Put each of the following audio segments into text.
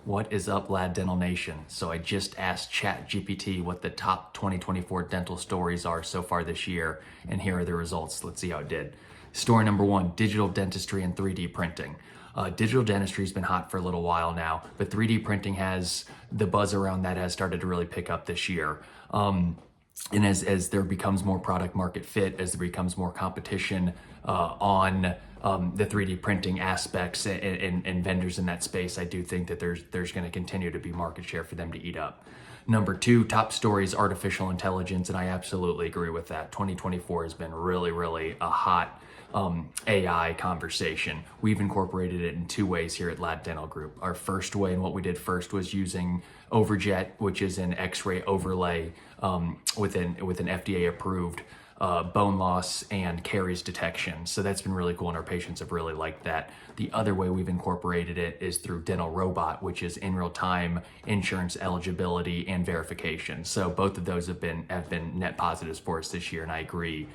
What is up, Lad Dental Nation? So I just asked ChatGPT what the top 2024 dental stories are so far this year, and here are the results. Let's see how it did. Story number one, digital dentistry and 3D printing. Digital dentistry has been hot for a little while now, but 3D printing has, the buzz around that has started to really pick up this year. And as there becomes more product market fit, as there becomes more competition on the 3D printing aspects and vendors in that space, I do think that there's going to continue to be market share for them to eat up. Number two, top story is artificial intelligence, and I absolutely agree with that. 2024 has been really a hot AI conversation. We've incorporated it in two ways here at Lab Dental Group. Our first way, and what we did first, was using Overjet, which is an X-ray overlay with an FDA approved bone loss and caries detection. So that's been really cool, and our patients have really liked that. The other way we've incorporated it is through Dental Robot, which is in real time insurance eligibility and verification. So both of those have been net positives for us this year, and I agree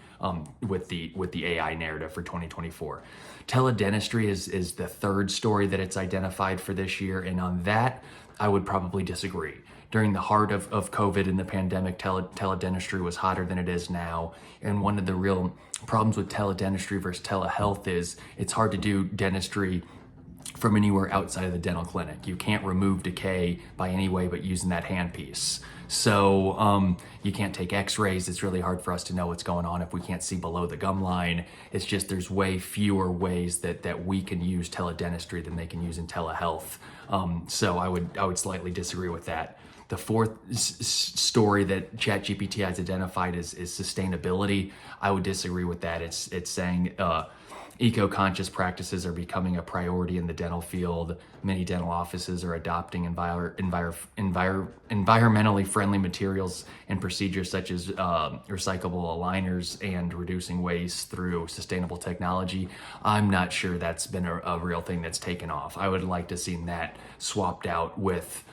with the AI narrative for 2024. Teledentistry is the third story that it's identified for this year, and on that I would probably disagree. During the heart of COVID and the pandemic, teledentistry was hotter than it is now. And one of the real problems with teledentistry versus telehealth is it's hard to do dentistry from anywhere outside of the dental clinic. You can't remove decay by any way but using that handpiece. So you can't take x-rays. It's really hard for us to know what's going on if we can't see below the gum line. It's just there's way fewer ways that we can use teledentistry than they can use in telehealth. So I would slightly disagree with that. The fourth story that ChatGPT has identified is sustainability. I would disagree with that. It's saying eco-conscious practices are becoming a priority in the dental field. Many dental offices are adopting environmentally friendly materials and procedures such as recyclable aligners and reducing waste through sustainable technology. I'm not sure that's been a real thing that's taken off. I would like to see that swapped out with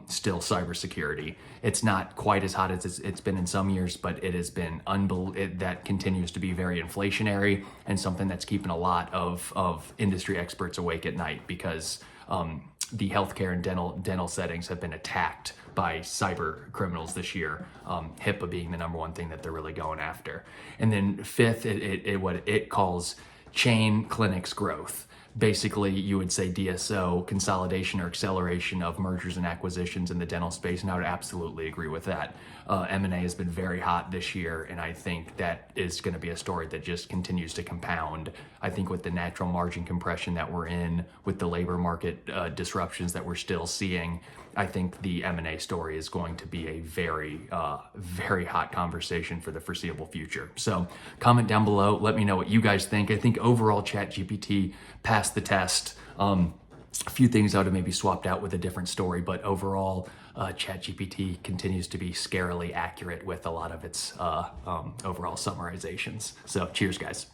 still cybersecurity. It's not quite as hot as it's been in some years, but it has been that continues to be very inflationary and something that's keeping a lot of industry experts awake at night, because the healthcare and dental settings have been attacked by cyber criminals this year, HIPAA being the number one thing that they're really going after. And then fifth, what it calls chain clinics growth. Basically, you would say DSO, consolidation or acceleration of mergers and acquisitions in the dental space, and I would absolutely agree with that. M&A has been very hot this year, and I think that is going to be a story that just continues to compound. I think with the natural margin compression that we're in, with the labor market disruptions that we're still seeing, I think the M&A story is going to be a very hot conversation for the foreseeable future. So comment down below. Let me know what you guys think. I think overall ChatGPT passed the test. A few things I would have maybe swapped out with a different story, but overall ChatGPT continues to be scarily accurate with a lot of its overall summarizations. So cheers, guys.